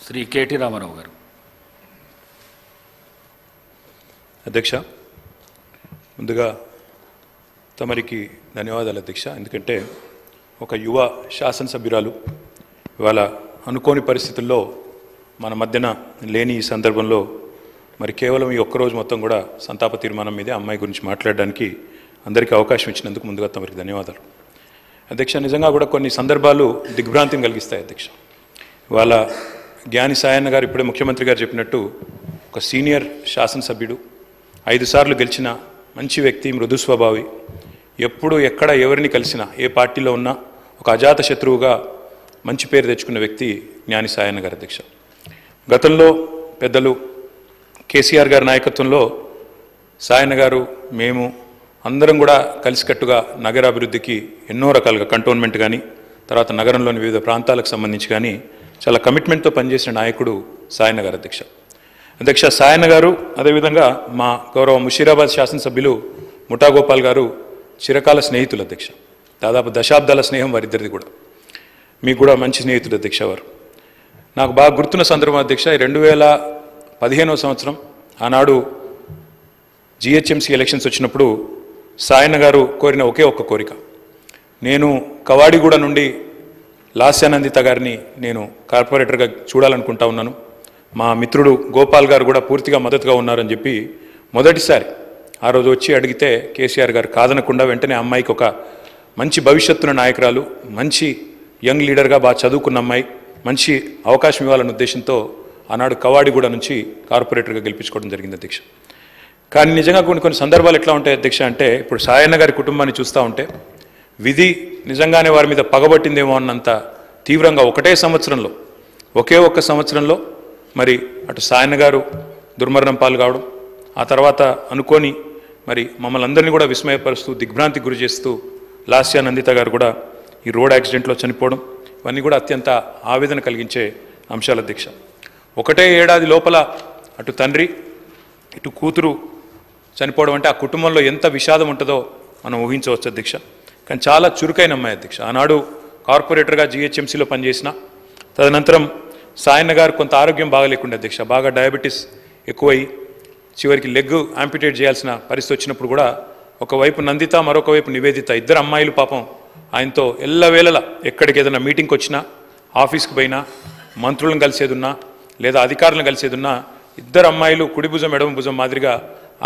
Shri KT Ramarao గారు. అధ్యక్ష, ముందుగా తమరికి ధన్యవాదాలు అధ్యక్ష. ఎందుకంటే ఒక యువ శాసనసభ్యురాలు ఇవాళ అనుకోని పరిస్థితుల్లో మన మధ్యన లేని ఈ సందర్భంలో మరి కేవలం ఈ ఒక్కరోజు మొత్తం కూడా సంతాప తీర్మానం మీదే అమ్మాయి గురించి మాట్లాడడానికి అందరికీ అవకాశం ఇచ్చినందుకు ముందుగా తమరికి ధన్యవాదాలు అధ్యక్ష. నిజంగా కూడా కొన్ని సందర్భాలు దిగ్భ్రాంతిని కలిగిస్తాయి అధ్యక్ష. ఇవాళ జ్ఞాని సాయన్న గారు ఇప్పుడే ముఖ్యమంత్రి గారు చెప్పినట్టు ఒక సీనియర్ శాసనసభ్యుడు, 5 సార్లు గెలిచిన మంచి వ్యక్తి, మృదు స్వభావి, ఎప్పుడు ఎక్కడ ఎవరిని కలిసినా ఏ పార్టీలో ఉన్నా ఒక అజాత శత్రువుగా మంచి పేరు తెచ్చుకున్న వ్యక్తి జ్ఞాని సాయన్న గారు అధ్యక్ష. గతంలో పెద్దలు కేసీఆర్ గారి నాయకత్వంలో సాయన్న గారు, మేము అందరం కూడా కలిసికట్టుగా నగరాభివృద్ధికి ఎన్నో రకాలుగా కంటోన్మెంట్ కానీ తర్వాత నగరంలోని వివిధ ప్రాంతాలకు సంబంధించి కానీ చాలా కమిట్మెంట్తో పనిచేసిన నాయకుడు సాయన్న గారు అధ్యక్ష. అధ్యక్ష, సాయన్న గారు అదేవిధంగా మా గౌరవ ముషీరాబాద్ శాసనసభ్యులు ముఠా గోపాల్ గారు చిరకాల స్నేహితులు అధ్యక్ష. దాదాపు దశాబ్దాల స్నేహం వారిద్దరిది కూడా. మీకు కూడా మంచి స్నేహితుడు అధ్యక్ష వారు. నాకు బాగా గుర్తున్న సందర్భం అధ్యక్ష, 2015వ సంవత్సరం ఆనాడు జిహెచ్ఎంసీ ఎలక్షన్స్ వచ్చినప్పుడు సాయన్న గారు కోరిన ఒకే ఒక్క కోరిక, నేను కవాడిగూడ నుండి లాస్యానందిత గారిని నేను కార్పొరేటర్గా చూడాలనుకుంటా ఉన్నాను, మా మిత్రుడు గోపాల్ గారు కూడా పూర్తిగా మద్దతుగా ఉన్నారని చెప్పి మొదటిసారి ఆ రోజు వచ్చి అడిగితే కేసీఆర్ గారు కాదనకుండా వెంటనే అమ్మాయికి ఒక మంచి భవిష్యత్తున్న నాయకురాలు, మంచి యంగ్ లీడర్గా బాగా చదువుకున్న అమ్మాయి, మంచి అవకాశం ఇవ్వాలన్న ఉద్దేశంతో ఆనాడు కవాడిగూడ నుంచి కార్పొరేటర్గా గెలిపించుకోవడం జరిగింది అధ్యక్ష. కానీ నిజంగా కొన్ని సందర్భాలు ఎట్లా ఉంటాయి అధ్యక్ష అంటే, ఇప్పుడు సాయన్న గారి కుటుంబాన్ని చూస్తూ ఉంటే విధి నిజంగానే వారి మీద పగబట్టిందేమో అన్నంత తీవ్రంగా ఒకే ఒక్క సంవత్సరంలో మరి అటు సాయన్న గారు దుర్మరణం పాలు కావడం, ఆ తర్వాత అనుకోని మరి మమ్మల్ని అందరినీ కూడా విస్మయపరుస్తూ దిగ్భ్రాంతికి గురి చేస్తూ లాస్యానందిత గారు కూడా ఈ రోడ్ యాక్సిడెంట్లో చనిపోవడం, ఇవన్నీ కూడా అత్యంత ఆవేదన కలిగించే అంశాలు అధ్యక్ష. ఒకటే ఏడాది లోపల అటు తండ్రి ఇటు కూతురు చనిపోవడం అంటే ఆ కుటుంబంలో ఎంత విషాదం ఉంటుందో మనం ఊహించవచ్చు అధ్యక్ష. కానీ చాలా చురుకైన అమ్మాయి అధ్యక్ష. ఆనాడు కార్పొరేటర్గా జిహెచ్ఎంసీలో పనిచేసిన, తదనంతరం సాయన్న గారు కొంత ఆరోగ్యం బాగలేకుండా అధ్యక్ష, బాగా డయాబెటీస్ ఎక్కువై చివరికి లెగ్ యాంపిటేట్ చేయాల్సిన పరిస్థితి వచ్చినప్పుడు కూడా ఒకవైపు నందిత, మరొక వైపు నివేదిత, ఇద్దరు అమ్మాయిలు పాపం ఆయనతో ఎల్లవేళలా ఎక్కడికి ఏదైనా మీటింగ్కి వచ్చినా, ఆఫీస్కి పోయినా, మంత్రులను కలిసేదున్నా లేదా అధికారులను కలిసేదున్నా ఇద్దరు అమ్మాయిలు కుడి భుజం ఎడమ భుజం మాదిరిగా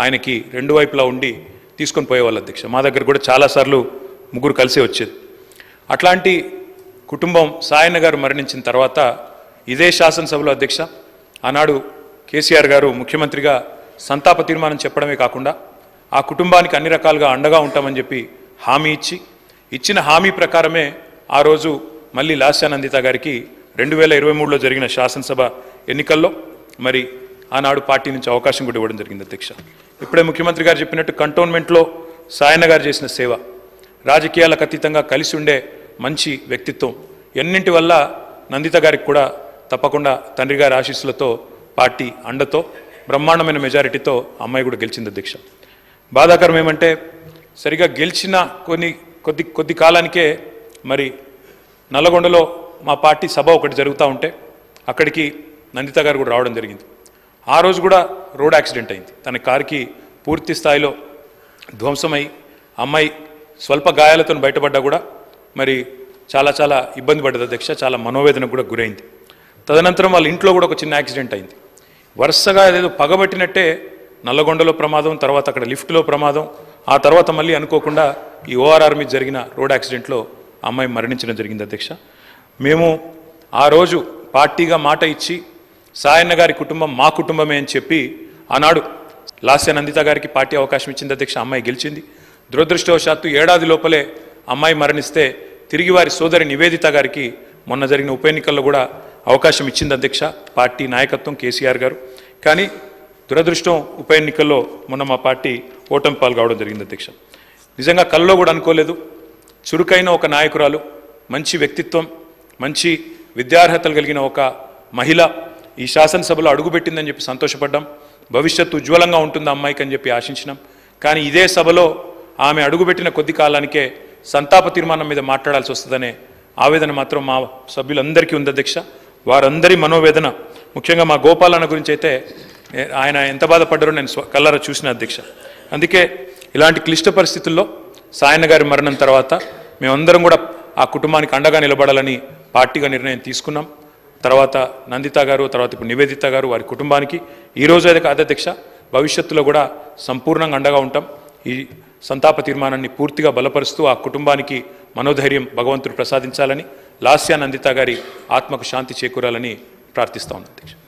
ఆయనకి 2 వైపులా ఉండి తీసుకొని పోయేవాళ్ళు అధ్యక్ష. మా దగ్గర కూడా చాలాసార్లు ముగ్గురు కలిసే వచ్చేది. అట్లాంటి కుటుంబం సాయన్న గారు మరణించిన తర్వాత ఇదే శాసనసభలో అధ్యక్ష ఆనాడు కేసీఆర్ గారు ముఖ్యమంత్రిగా సంతాప తీర్మానం చెప్పడమే కాకుండా ఆ కుటుంబానికి అన్ని రకాలుగా అండగా ఉంటామని చెప్పి హామీ ఇచ్చిన హామీ ప్రకారమే ఆ రోజు మళ్ళీ లాస్యానందిత గారికి 2023లో జరిగిన శాసనసభ ఎన్నికల్లో మరి ఆనాడు పార్టీ నుంచి అవకాశం కూడా ఇవ్వడం జరిగింది అధ్యక్ష. ఇప్పుడే ముఖ్యమంత్రి గారు చెప్పినట్టు కంటోన్మెంట్లో సాయన్న గారు చేసిన సేవ, రాజకీయాలకు అతీతంగా కలిసి ఉండే మంచి వ్యక్తిత్వం, ఎన్నింటి వల్ల నందిత గారికి కూడా తప్పకుండా తండ్రి గారి ఆశీస్సులతో పార్టీ అండతో బ్రహ్మాండమైన మెజారిటీతో అమ్మాయి కూడా గెలిచింది అధ్యక్ష. బాధాకరం ఏమంటే సరిగా గెలిచిన కొద్ది కాలానికే మరి నల్లగొండలో మా పార్టీ సభ ఒకటి జరుగుతూ ఉంటే అక్కడికి నందిత గారు కూడా రావడం జరిగింది. ఆ రోజు కూడా రోడ్ యాక్సిడెంట్ అయింది. తన కారుకి పూర్తి స్థాయిలో ధ్వంసమై అమ్మాయి స్వల్ప గాయాలతో బయటపడ్డా కూడా మరి చాలా ఇబ్బంది పడ్డది అధ్యక్ష. చాలా మనోవేదనకు కూడా గురైంది. తదనంతరం వాళ్ళ ఇంట్లో కూడా ఒక చిన్న యాక్సిడెంట్ అయింది. వరుసగా ఏదో పగబట్టినట్టే నల్లగొండలో ప్రమాదం, తర్వాత అక్కడ లిఫ్ట్లో ప్రమాదం, ఆ తర్వాత మళ్ళీ అనుకోకుండా ఈ ఓఆర్ఆర్ మీద జరిగిన రోడ్ యాక్సిడెంట్లో అమ్మాయి మరణించడం జరిగింది అధ్యక్ష. మేము ఆ రోజు పార్టీగా మాట ఇచ్చి సాయన్న గారి కుటుంబం మా కుటుంబమే అని చెప్పి ఆనాడు లాస్యానందిత గారికి పార్టీ అవకాశం ఇచ్చింది అధ్యక్ష. అమ్మాయి గెలిచింది. దురదృష్టవశాత్తు ఏడాది లోపలే అమ్మాయి మరణిస్తే తిరిగి వారి సోదరి నివేదిత గారికి మొన్న జరిగిన ఉప ఎన్నికల్లో కూడా అవకాశం ఇచ్చింది అధ్యక్ష పార్టీ నాయకత్వం, కేసీఆర్ గారు. కానీ దురదృష్టం ఉప ఎన్నికల్లో మొన్న మా పార్టీ ఓటమి పాలు కావడం జరిగింది అధ్యక్ష. నిజంగా కల్లో కూడా అనుకోలేదు. చురుకైన ఒక నాయకురాలు, మంచి వ్యక్తిత్వం, మంచి విద్యార్హతలు కలిగిన ఒక మహిళ ఈ శాసనసభలో అడుగుపెట్టిందని చెప్పి సంతోషపడ్డాం. భవిష్యత్తు ఉజ్వలంగా ఉంటుంది అమ్మాయికి అని చెప్పి ఆశించినాం. కానీ ఇదే సభలో ఆమె అడుగుపెట్టిన కొద్ది కాలానికే సంతాప తీర్మానం మీద మాట్లాడాల్సి వస్తుందనే ఆవేదన మాత్రం మా సభ్యులందరికీ ఉంది అధ్యక్ష. వారందరి మనోవేదన ముఖ్యంగా మా గోపాలన్న గురించి అయితే ఆయన ఎంత బాధపడ్డారో నేను కళ్ళారా చూసిన అధ్యక్ష. అందుకే ఇలాంటి క్లిష్ట పరిస్థితుల్లో సాయన్న గారి మరణం తర్వాత మేమందరం కూడా ఆ కుటుంబానికి అండగా నిలబడాలని పార్టీగా నిర్ణయం తీసుకున్నాం. తర్వాత నందిత గారు, తర్వాత ఇప్పుడు నివేదిత గారు, వారి కుటుంబానికి ఈరోజు అయితే కాదు అధ్యక్ష, భవిష్యత్తులో కూడా సంపూర్ణంగా అండగా ఉంటాం. ఈ సంతాప తీర్మానాన్ని పూర్తిగా బలపరుస్తూ ఆ కుటుంబానికి మనోధైర్యం భగవంతుడు ప్రసాదించాలని, లాస్యా నందిత గారి ఆత్మకు శాంతి చేకూరాలని ప్రార్థిస్తా ఉన్నాను అధ్యక్ష.